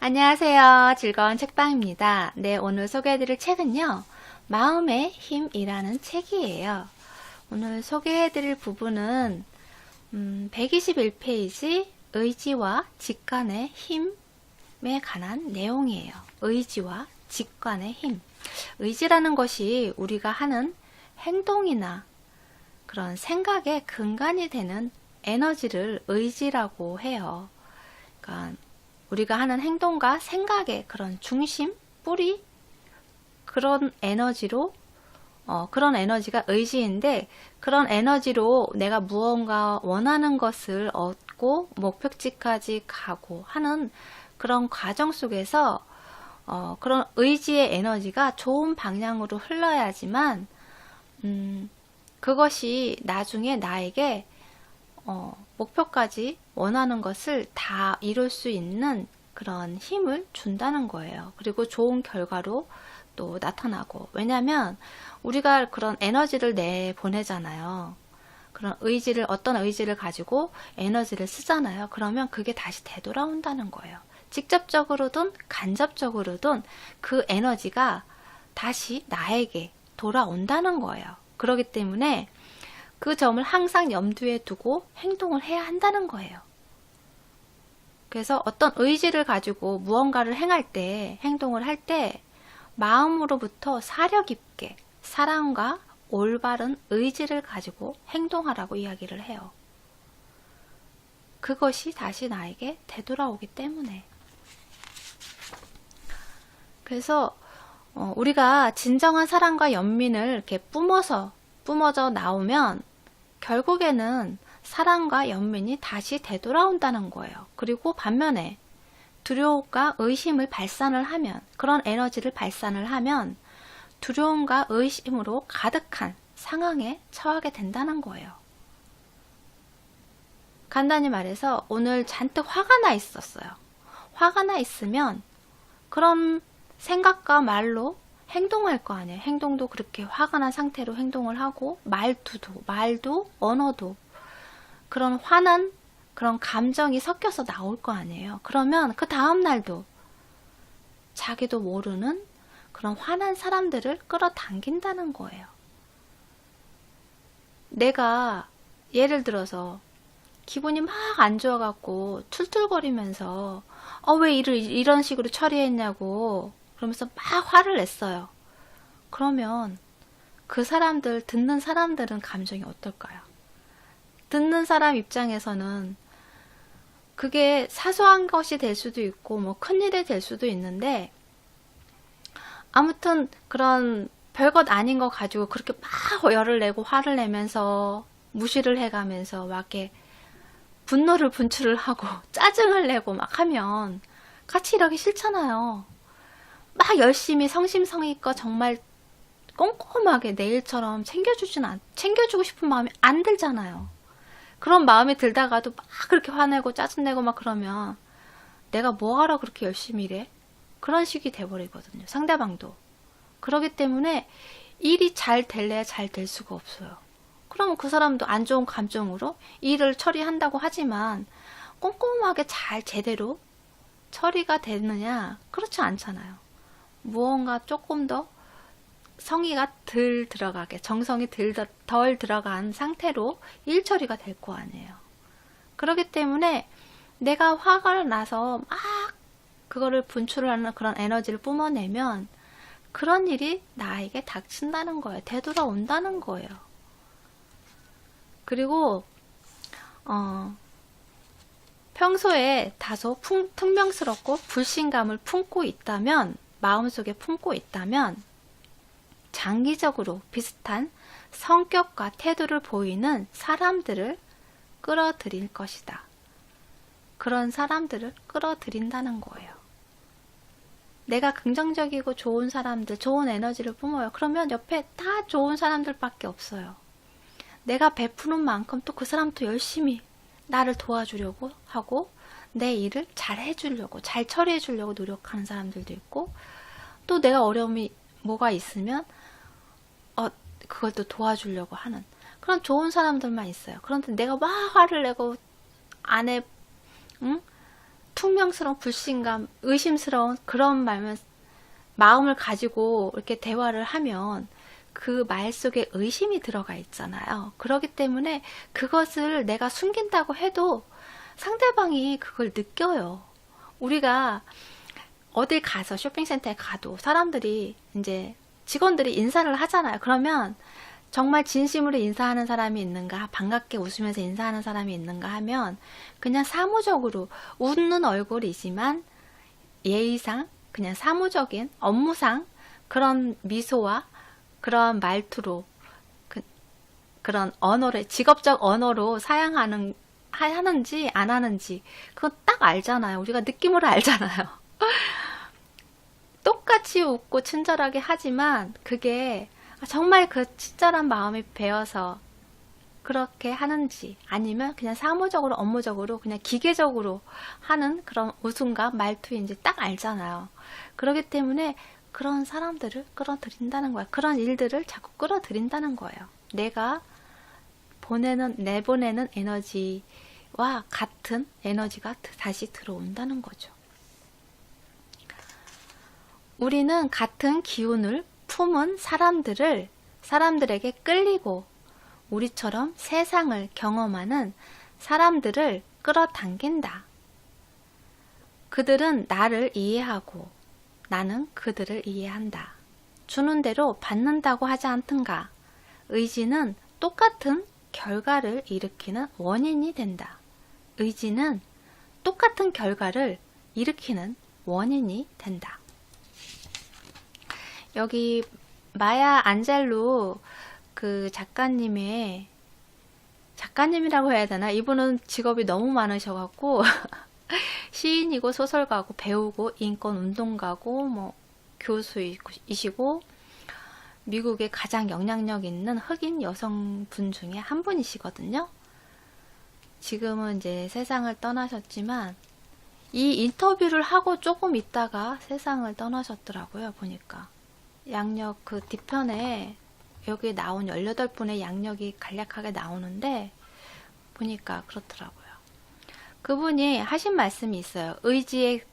안녕하세요. 즐거운 책방입니다. 네, 오늘 소개해드릴 책은요. 마음의 힘이라는 책이에요. 오늘 소개해드릴 부분은 121페이지 의지와 직관의 힘에 관한 내용이에요. 의지와 직관의 힘. 의지라는 것이 우리가 하는 행동이나 그런 생각의 근간이 되는 에너지를 의지라고 해요. 그러니까 우리가 하는 행동과 생각의 그런 중심, 뿌리, 그런 에너지로, 그런 에너지가 의지인데, 그런 에너지로 내가 무언가 원하는 것을 얻고 목표지까지 가고 하는 그런 과정 속에서, 그런 의지의 에너지가 좋은 방향으로 흘러야지만, 그것이 나중에 나에게 목표까지 원하는 것을 다 이룰 수 있는 그런 힘을 준다는 거예요. 그리고 좋은 결과로 또 나타나고. 왜냐하면 우리가 그런 에너지를 내보내잖아요. 그런 의지를, 어떤 의지를 가지고 에너지를 쓰잖아요. 그러면 그게 다시 되돌아온다는 거예요. 직접적으로든 간접적으로든 그 에너지가 다시 나에게 돌아온다는 거예요. 그렇기 때문에 그 점을 항상 염두에 두고 행동을 해야 한다는 거예요. 그래서 어떤 의지를 가지고 무언가를 행할 때, 행동을 할 때, 마음으로부터 사력 있게 사랑과 올바른 의지를 가지고 행동하라고 이야기를 해요. 그것이 다시 나에게 되돌아오기 때문에. 그래서 우리가 진정한 사랑과 연민을 이렇게 뿜어져 나오면 결국에는 사랑과 연민이 다시 되돌아온다는 거예요. 그리고 반면에 두려움과 의심을 발산을 하면, 그런 에너지를 발산을 하면 두려움과 의심으로 가득한 상황에 처하게 된다는 거예요. 간단히 말해서 오늘 잔뜩 화가 나 있었어요. 화가 나 있으면 그런 생각과 말로 행동할 거 아니에요. 행동도 그렇게 화가 난 상태로 행동을 하고, 말도, 언어도 그런 화난 그런 감정이 섞여서 나올 거 아니에요. 그러면 그 다음 날도 자기도 모르는 그런 화난 사람들을 끌어당긴다는 거예요. 내가 예를 들어서 기분이 막 안 좋아갖고 툴툴거리면서 왜 이런 식으로 처리했냐고 그러면서 막 화를 냈어요. 그러면 그 사람들, 듣는 사람들은 감정이 어떨까요? 듣는 사람 입장에서는 그게 사소한 것이 될 수도 있고 뭐 큰일이 될 수도 있는데, 아무튼 그런 별것 아닌 거 가지고 그렇게 막 열을 내고 화를 내면서 무시를 해가면서 막 이렇게 분노를 분출을 하고 짜증을 내고 막 하면 같이 일하기 싫잖아요. 막 열심히 성심성의껏 정말 꼼꼼하게 내 일처럼 챙겨주고 싶은 마음이 안 들잖아요. 그런 마음이 들다가도 막 그렇게 화내고 짜증내고 막 그러면 내가 뭐하러 그렇게 열심히 일해? 그런 식이 돼버리거든요. 상대방도. 그렇기 때문에 일이 잘 될래야 잘 될 수가 없어요. 그러면 그 사람도 안 좋은 감정으로 일을 처리한다고 하지만 꼼꼼하게 잘 제대로 처리가 되느냐? 그렇지 않잖아요. 무언가 조금 더 성의가 덜 들어가게, 정성이 덜 들어간 상태로 일 처리가 될 거 아니에요. 그렇기 때문에 내가 화가 나서 막 그거를 분출을 하는 그런 에너지를 뿜어내면 그런 일이 나에게 닥친다는 거예요. 되돌아온다는 거예요. 그리고 평소에 다소 퉁명스럽고 불신감을 품고 있다면, 마음속에 품고 있다면 장기적으로 비슷한 성격과 태도를 보이는 사람들을 끌어들일 것이다. 그런 사람들을 끌어들인다는 거예요. 내가 긍정적이고 좋은 사람들, 좋은 에너지를 뿜어요. 그러면 옆에 다 좋은 사람들밖에 없어요. 내가 베푸는 만큼 또 그 사람도 열심히 나를 도와주려고 하고 내 일을 잘 해주려고, 잘 처리해주려고 노력하는 사람들도 있고, 또 내가 어려움이 뭐가 있으면 그걸 또 도와주려고 하는 그런 좋은 사람들만 있어요. 그런데 내가 막 화를 내고 안에 퉁명스러운 불신감, 의심스러운 그런 마음을 가지고 이렇게 대화를 하면 그 말 속에 의심이 들어가 있잖아요. 그렇기 때문에 그것을 내가 숨긴다고 해도 상대방이 그걸 느껴요. 우리가 어딜 가서 쇼핑센터에 가도 사람들이 이제 직원들이 인사를 하잖아요. 그러면 정말 진심으로 인사하는 사람이 있는가, 반갑게 웃으면서 인사하는 사람이 있는가 하면 그냥 사무적으로 웃는 얼굴이지만 예의상 그냥 사무적인 업무상 그런 미소와 그런 말투로 그런 언어를 직업적 언어로 하는지 안 하는지 그건 딱 알잖아요. 우리가 느낌으로 알잖아요. 똑같이 웃고 친절하게 하지만 그게 정말 그 친절한 마음이 배어서 그렇게 하는지 아니면 그냥 사무적으로 업무적으로 그냥 기계적으로 하는 그런 웃음과 말투인지 딱 알잖아요. 그렇기 때문에 그런 사람들을 끌어들인다는 거예요. 그런 일들을 자꾸 끌어들인다는 거예요. 내가 내보내는 에너지와 같은 에너지가 다시 들어온다는 거죠. 우리는 같은 기운을 품은 사람들에게 끌리고 우리처럼 세상을 경험하는 사람들을 끌어당긴다. 그들은 나를 이해하고 나는 그들을 이해한다. 주는 대로 받는다고 하지 않든가. 의지는 똑같은 결과를 일으키는 원인이 된다. 의지는 똑같은 결과를 일으키는 원인이 된다. 여기 마야 안젤루 그 작가님이라고 해야 되나? 이분은 직업이 너무 많으셔갖고 시인이고 소설가고 배우고 인권운동가고 뭐 교수이시고 미국의 가장 영향력 있는 흑인 여성분 중에 한 분이시거든요. 지금은 이제 세상을 떠나셨지만 이 인터뷰를 하고 조금 있다가 세상을 떠나셨더라고요. 보니까 양력 그 뒤편에 여기 나온 18분의 양력이 간략하게 나오는데 보니까 그렇더라고요. 그분이 하신 말씀이 있어요. 의지에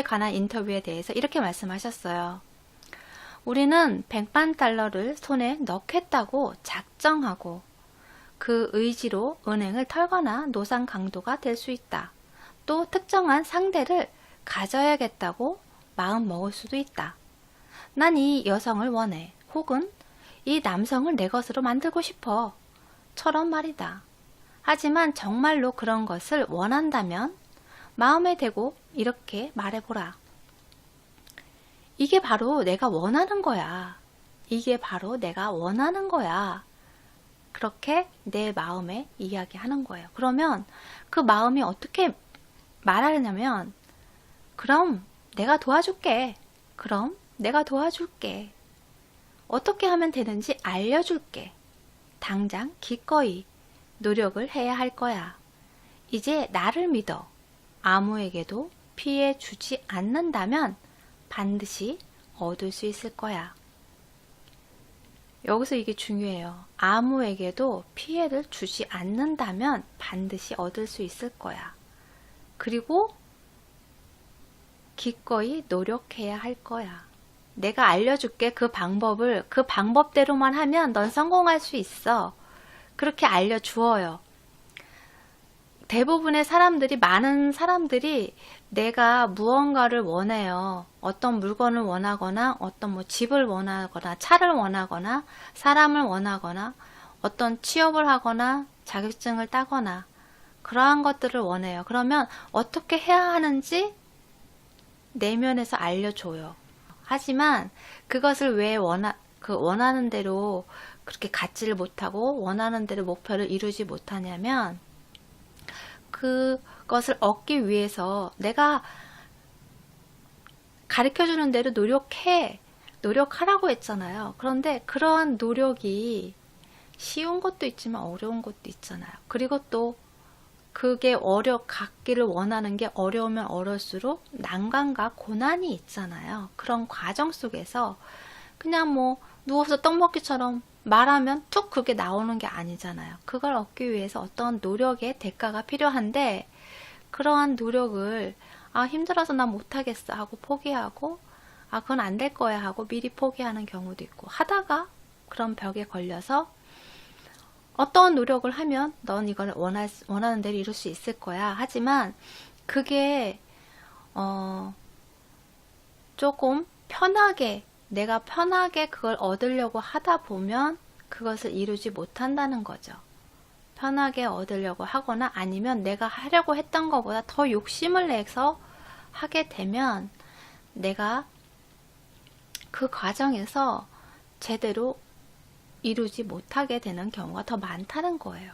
관한 인터뷰에 대해서 이렇게 말씀하셨어요. 우리는 100만 달러를 손에 넣겠다고 작정하고 그 의지로 은행을 털거나 노상 강도가 될 수 있다. 또 특정한 상대를 가져야겠다고 마음 먹을 수도 있다. 난 이 여성을 원해. 혹은 이 남성을 내 것으로 만들고 싶어. 처럼 말이다. 하지만 정말로 그런 것을 원한다면 마음에 대고 이렇게 말해보라. 이게 바로 내가 원하는 거야. 이게 바로 내가 원하는 거야. 그렇게 내 마음에 이야기하는 거예요. 그러면 그 마음이 어떻게 말하냐면 그럼 내가 도와줄게. 그럼 내가 도와줄게. 어떻게 하면 되는지 알려줄게. 당장 기꺼이 노력을 해야 할 거야. 이제 나를 믿어. 아무에게도 피해 주지 않는다면 반드시 얻을 수 있을 거야. 여기서 이게 중요해요. 아무에게도 피해를 주지 않는다면 반드시 얻을 수 있을 거야. 그리고 기꺼이 노력해야 할 거야. 내가 알려줄게. 그 방법을 그 방법대로만 하면 넌 성공할 수 있어. 그렇게 알려주어요. 대부분의 많은 사람들이 내가 무언가를 원해요. 어떤 물건을 원하거나, 어떤 뭐 집을 원하거나, 차를 원하거나, 사람을 원하거나, 어떤 취업을 하거나, 자격증을 따거나, 그러한 것들을 원해요. 그러면 어떻게 해야 하는지 내면에서 알려줘요. 하지만 그것을 왜 원하는 대로 그렇게 갖지를 못하고 원하는 대로 목표를 이루지 못하냐면 그것을 얻기 위해서 내가 가르쳐주는 대로 노력하라고 했잖아요. 그런데 그러한 노력이 쉬운 것도 있지만 어려운 것도 있잖아요. 그리고 또 그게 갖기를 원하는 게 어려우면 어려울수록 난관과 고난이 있잖아요. 그런 과정 속에서 그냥 뭐 누워서 떡먹기처럼 말하면 툭 그게 나오는 게 아니잖아요. 그걸 얻기 위해서 어떤 노력의 대가가 필요한데 그러한 노력을 힘들어서 나 못하겠어 하고 포기하고 그건 안 될 거야 하고 미리 포기하는 경우도 있고, 하다가 그런 벽에 걸려서 어떤 노력을 하면 넌 이걸 원하는 대로 이룰 수 있을 거야. 하지만 그게 조금 편하게, 내가 편하게 그걸 얻으려고 하다 보면 그것을 이루지 못한다는 거죠. 편하게 얻으려고 하거나 아니면 내가 하려고 했던 것보다 더 욕심을 내서 하게 되면 내가 그 과정에서 제대로 이루지 못하게 되는 경우가 더 많다는 거예요.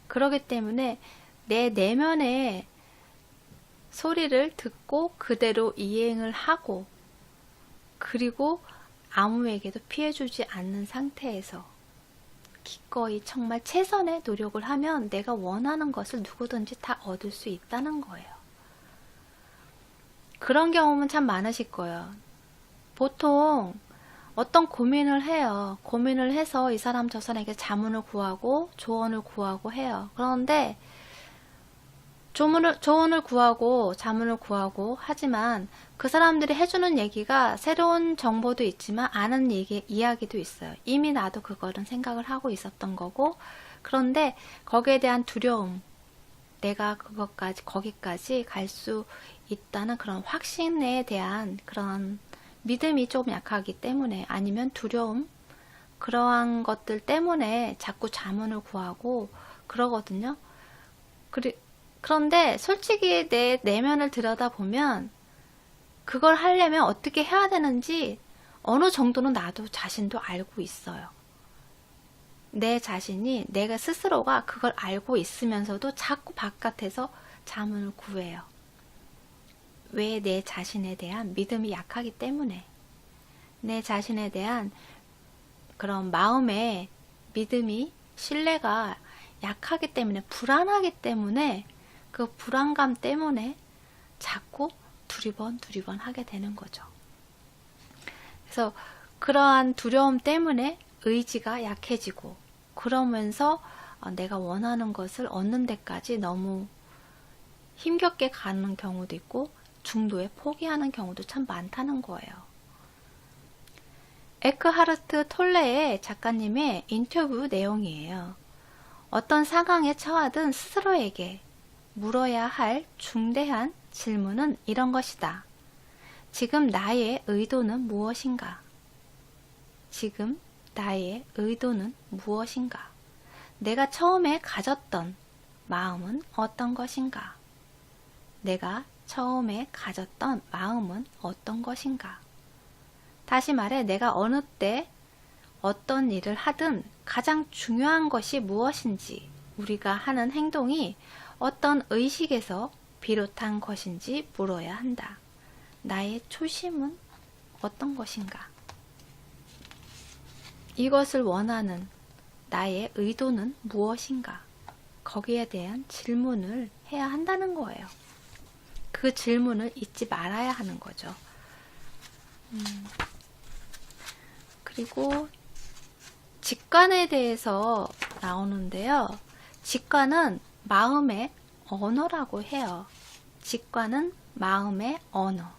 그렇기 때문에 내 내면의 소리를 듣고 그대로 이행을 하고, 그리고 아무에게도 피해주지 않는 상태에서 기꺼이 정말 최선의 노력을 하면 내가 원하는 것을 누구든지 다 얻을 수 있다는 거예요. 그런 경험은 참 많으실 거예요. 보통 어떤 고민을 해요. 고민을 해서 이 사람 저 사람에게 자문을 구하고 조언을 구하고 해요. 그런데 조언을 구하고 자문을 구하고 하지만 그 사람들이 해주는 얘기가 새로운 정보도 있지만 아는 이야기도 있어요. 이미 나도 그거는 생각을 하고 있었던 거고, 그런데 거기에 대한 두려움, 내가 거기까지 갈 수 있다는 그런 확신에 대한 그런 믿음이 조금 약하기 때문에, 아니면 두려움, 그러한 것들 때문에 자꾸 자문을 구하고 그러거든요. 그런데 솔직히 내 내면을 들여다보면 그걸 하려면 어떻게 해야 되는지 어느 정도는 나도 자신도 알고 있어요. 내 자신이, 내가 스스로가 그걸 알고 있으면서도 자꾸 바깥에서 자문을 구해요. 왜? 내 자신에 대한 믿음이 약하기 때문에. 내 자신에 대한 그런 마음의 믿음이, 신뢰가 약하기 때문에, 불안하기 때문에, 그 불안감 때문에 자꾸 두리번 하게 되는 거죠. 그래서 그러한 두려움 때문에 의지가 약해지고, 그러면서 내가 원하는 것을 얻는 데까지 너무 힘겹게 가는 경우도 있고, 중도에 포기하는 경우도 참 많다는 거예요. 에크하르트 톨레의 작가님의 인터뷰 내용이에요. 어떤 상황에 처하든 스스로에게 물어야 할 중대한 질문은 이런 것이다. 지금 나의 의도는 무엇인가? 지금 나의 의도는 무엇인가? 내가 처음에 가졌던 마음은 어떤 것인가? 내가 처음에 가졌던 마음은 어떤 것인가? 다시 말해, 내가 어느 때 어떤 일을 하든 가장 중요한 것이 무엇인지, 우리가 하는 행동이 어떤 의식에서 비롯한 것인지 물어야 한다. 나의 초심은 어떤 것인가? 이것을 원하는 나의 의도는 무엇인가? 거기에 대한 질문을 해야 한다는 거예요. 그 질문을 잊지 말아야 하는 거죠. 그리고 직관에 대해서 나오는데요. 직관은 마음의 언어라고 해요. 직관은 마음의 언어.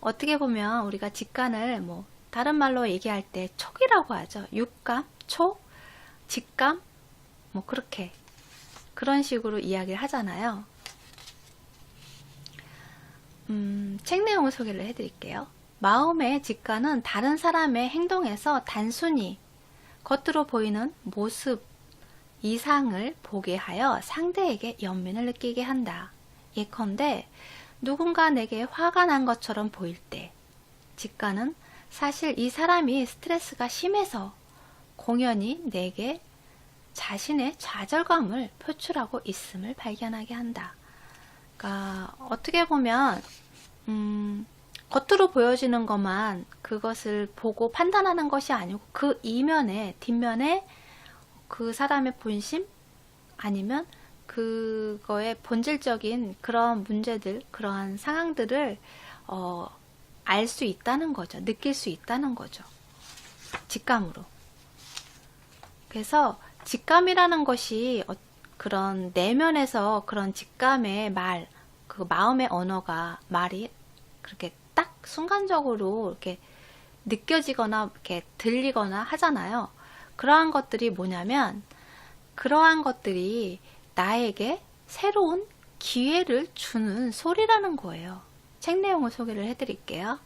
어떻게 보면 우리가 직관을 다른 말로 얘기할 때 촉이라고 하죠. 육감, 촉, 직감, 그렇게 그런 식으로 이야기를 하잖아요. 책 내용을 소개를 해드릴게요. 마음의 직관은 다른 사람의 행동에서 단순히 겉으로 보이는 모습, 이상을 보게 하여 상대에게 연민을 느끼게 한다. 예컨대 누군가 내게 화가 난 것처럼 보일 때, 직관은 사실 이 사람이 스트레스가 심해서 공연히 내게 자신의 좌절감을 표출하고 있음을 발견하게 한다. 그러니까 어떻게 보면 겉으로 보여지는 것만 그것을 보고 판단하는 것이 아니고, 그 이면에, 뒷면에 그 사람의 본심, 아니면 그거의 본질적인 그런 문제들, 그러한 상황들을 알 수 있다는 거죠. 느낄 수 있다는 거죠. 직감으로. 그래서 직감이라는 것이 그런 내면에서 그런 직감의 말, 그 마음의 언어가, 말이 그렇게 딱 순간적으로 이렇게 느껴지거나 이렇게 들리거나 하잖아요. 그러한 것들이 뭐냐면, 그러한 것들이 나에게 새로운 기회를 주는 소리라는 거예요. 책 내용을 소개를 해드릴게요.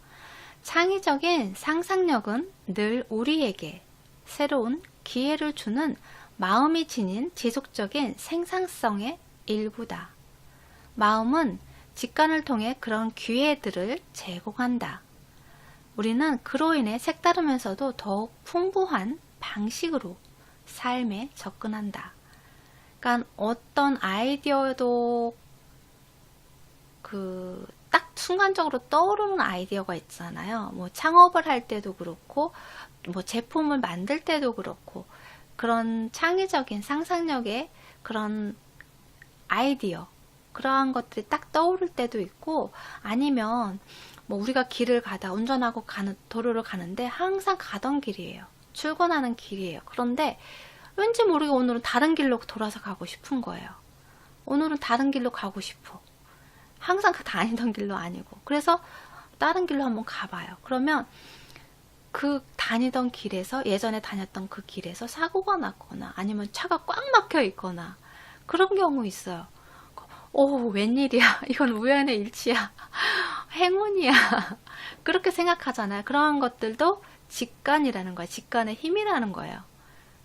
창의적인 상상력은 늘 우리에게 새로운 기회를 주는 마음이 지닌 지속적인 생산성의 일부다. 마음은 직관을 통해 그런 기회들을 제공한다. 우리는 그로 인해 색다르면서도 더욱 풍부한 방식으로 삶에 접근한다. 그러니까 어떤 아이디어도 딱 순간적으로 떠오르는 아이디어가 있잖아요. 뭐 창업을 할 때도 그렇고, 뭐 제품을 만들 때도 그렇고, 그런 창의적인 상상력의 그런 아이디어, 그러한 것들이 딱 떠오를 때도 있고, 아니면 뭐 우리가 길을 가다 운전하고 가는 도로를 가는데 항상 가던 길이에요. 출근하는 길이에요. 그런데 왠지 모르게 오늘은 다른 길로 돌아서 가고 싶은 거예요. 오늘은 다른 길로 가고 싶어. 항상 다니던 길로 아니고. 그래서 다른 길로 한번 가봐요. 그러면 그 다니던 길에서, 예전에 다녔던 그 길에서 사고가 났거나 아니면 차가 꽉 막혀 있거나 그런 경우 있어요. 오, 웬일이야. 이건 우연의 일치야. 행운이야. 그렇게 생각하잖아요. 그러한 것들도 직관이라는 거예요. 직관의 힘이라는 거예요.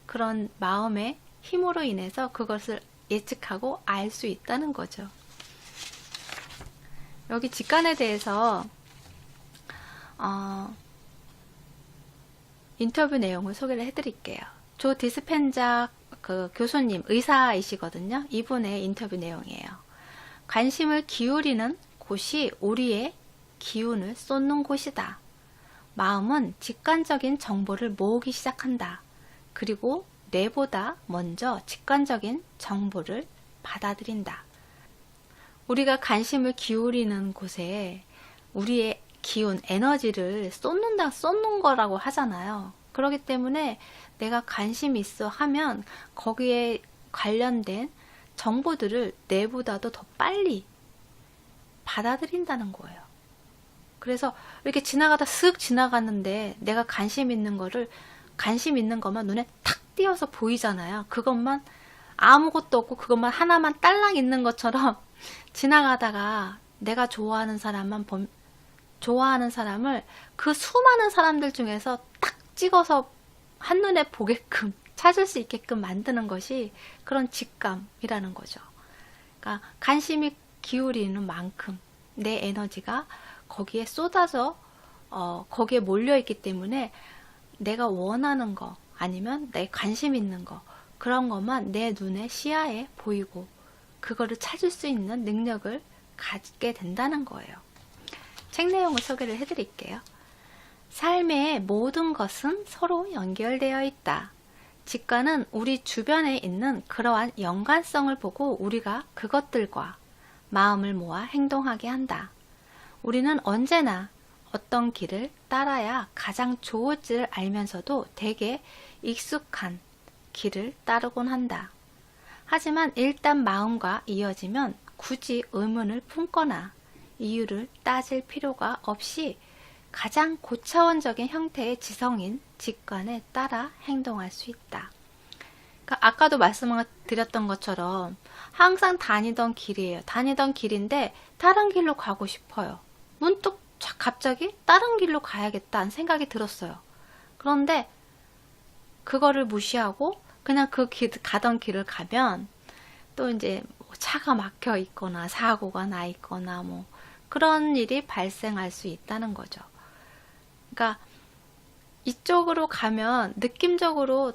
그런 마음의 힘으로 인해서 그것을 예측하고 알 수 있다는 거죠. 여기 직관에 대해서 인터뷰 내용을 소개를 해드릴게요. 조 디스펜자 그 교수님, 의사이시거든요. 이분의 인터뷰 내용이에요. 관심을 기울이는 곳이 우리의 기운을 쏟는 곳이다. 마음은 직관적인 정보를 모으기 시작한다. 그리고 뇌보다 먼저 직관적인 정보를 받아들인다. 우리가 관심을 기울이는 곳에 우리의 기운, 에너지를 쏟는 거라고 하잖아요. 그렇기 때문에 내가 관심 있어 하면 거기에 관련된 정보들을 뇌보다도 더 빨리 받아들인다는 거예요. 그래서 이렇게 지나가다 슥 지나갔는데 내가 관심 있는 것만 눈에 탁 띄어서 보이잖아요. 그것만 아무것도 없고 그것만 하나만 딸랑 있는 것처럼 지나가다가 내가 좋아하는 사람을 그 수많은 사람들 중에서 딱 찍어서 한눈에 보게끔 찾을 수 있게끔 만드는 것이 그런 직감이라는 거죠. 그러니까 관심이 기울이는 만큼 내 에너지가 거기에 쏟아져 거기에 몰려있기 때문에 내가 원하는 거 아니면 내 관심 있는 거 그런 것만 내 눈에 시야에 보이고 그거를 찾을 수 있는 능력을 갖게 된다는 거예요. 책 내용을 소개를 해드릴게요. 삶의 모든 것은 서로 연결되어 있다. 직관은 우리 주변에 있는 그러한 연관성을 보고 우리가 그것들과 마음을 모아 행동하게 한다. 우리는 언제나 어떤 길을 따라야 가장 좋을지를 알면서도 되게 익숙한 길을 따르곤 한다. 하지만 일단 마음과 이어지면 굳이 의문을 품거나 이유를 따질 필요가 없이 가장 고차원적인 형태의 지성인 직관에 따라 행동할 수 있다. 그러니까 아까도 말씀드렸던 것처럼 항상 다니던 길이에요. 다니던 길인데 다른 길로 가고 싶어요. 문득 갑자기 다른 길로 가야겠다는 생각이 들었어요. 그런데 그거를 무시하고 그냥 가던 길을 가면 또 이제 차가 막혀 있거나 사고가 나 있거나 뭐 그런 일이 발생할 수 있다는 거죠. 그러니까 이쪽으로 가면 느낌적으로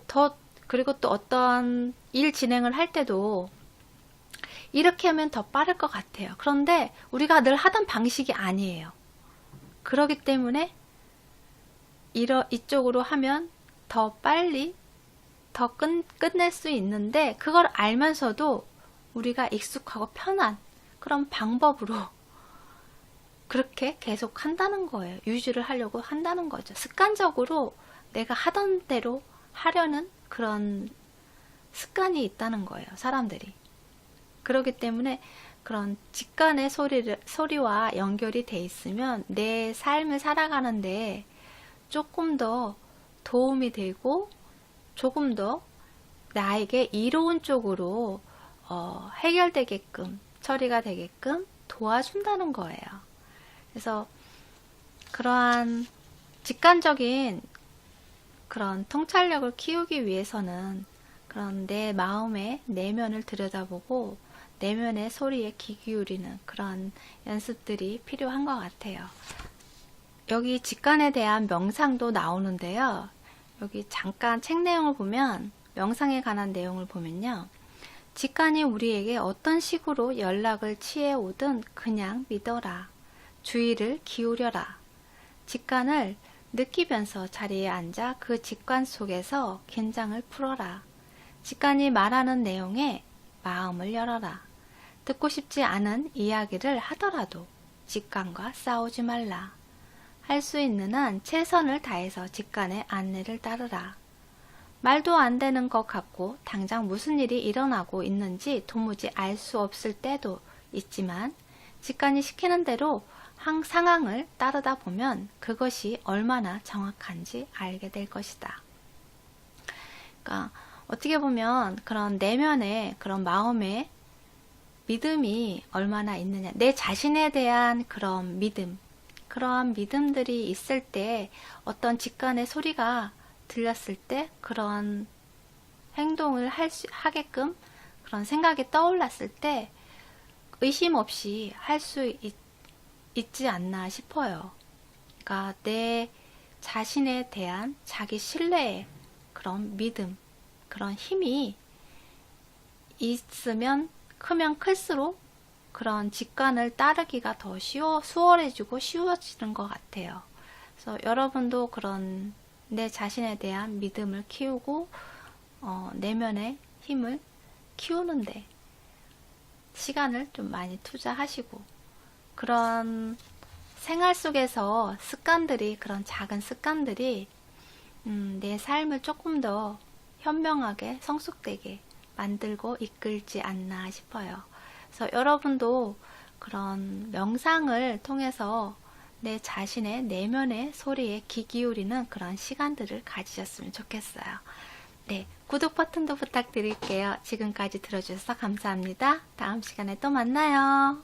그리고 또 어떠한 일 진행을 할 때도 이렇게 하면 더 빠를 것 같아요. 그런데 우리가 늘 하던 방식이 아니에요. 그렇기 때문에 이쪽으로 하면 더 빨리 더 끝낼 수 있는데 그걸 알면서도 우리가 익숙하고 편한 그런 방법으로 그렇게 계속 한다는 거예요. 유지를 하려고 한다는 거죠. 습관적으로 내가 하던 대로 하려는 그런 습관이 있다는 거예요. 사람들이. 그렇기 때문에 그런 직관의 소리와 연결이 돼 있으면 내 삶을 살아가는데 조금 더 도움이 되고 조금 더 나에게 이로운 쪽으로 해결되게끔, 처리가 되게끔 도와준다는 거예요. 그래서 그러한 직관적인 그런 통찰력을 키우기 위해서는 그런 내 마음의 내면을 들여다보고 내면의 소리에 귀 기울이는 그런 연습들이 필요한 것 같아요. 여기 직관에 대한 명상도 나오는데요. 여기 잠깐 책 내용을 보면, 명상에 관한 내용을 보면요. 직관이 우리에게 어떤 식으로 연락을 취해 오든 그냥 믿어라. 주의를 기울여라. 직관을 느끼면서 자리에 앉아 그 직관 속에서 긴장을 풀어라. 직관이 말하는 내용에 마음을 열어라. 듣고 싶지 않은 이야기를 하더라도 직관과 싸우지 말라. 할 수 있는 한 최선을 다해서 직관의 안내를 따르라. 말도 안 되는 것 같고 당장 무슨 일이 일어나고 있는지 도무지 알 수 없을 때도 있지만 직관이 시키는 대로 상황을 따르다 보면 그것이 얼마나 정확한지 알게 될 것이다. 그러니까 어떻게 보면 그런 내면의 그런 마음의 믿음이 얼마나 있느냐, 내 자신에 대한 그런 믿음, 그러한 믿음들이 있을 때 어떤 직관의 소리가 들렸을 때 그런 행동을 하게끔 그런 생각이 떠올랐을 때 의심 없이 할 수 있지 않나 싶어요. 그러니까 내 자신에 대한 자기 신뢰의 그런 믿음, 그런 힘이 있으면 크면 클수록 그런 직관을 따르기가 더 수월해지고 쉬워지는 것 같아요. 그래서 여러분도 그런 내 자신에 대한 믿음을 키우고 내면의 힘을 키우는데 시간을 좀 많이 투자하시고, 그런 생활 속에서 습관들이, 그런 작은 습관들이 내 삶을 조금 더 현명하게 성숙되게 만들고 이끌지 않나 싶어요. 그래서 여러분도 그런 명상을 통해서 내 자신의 내면의 소리에 귀 기울이는 그런 시간들을 가지셨으면 좋겠어요. 네, 구독 버튼도 부탁드릴게요. 지금까지 들어주셔서 감사합니다. 다음 시간에 또 만나요.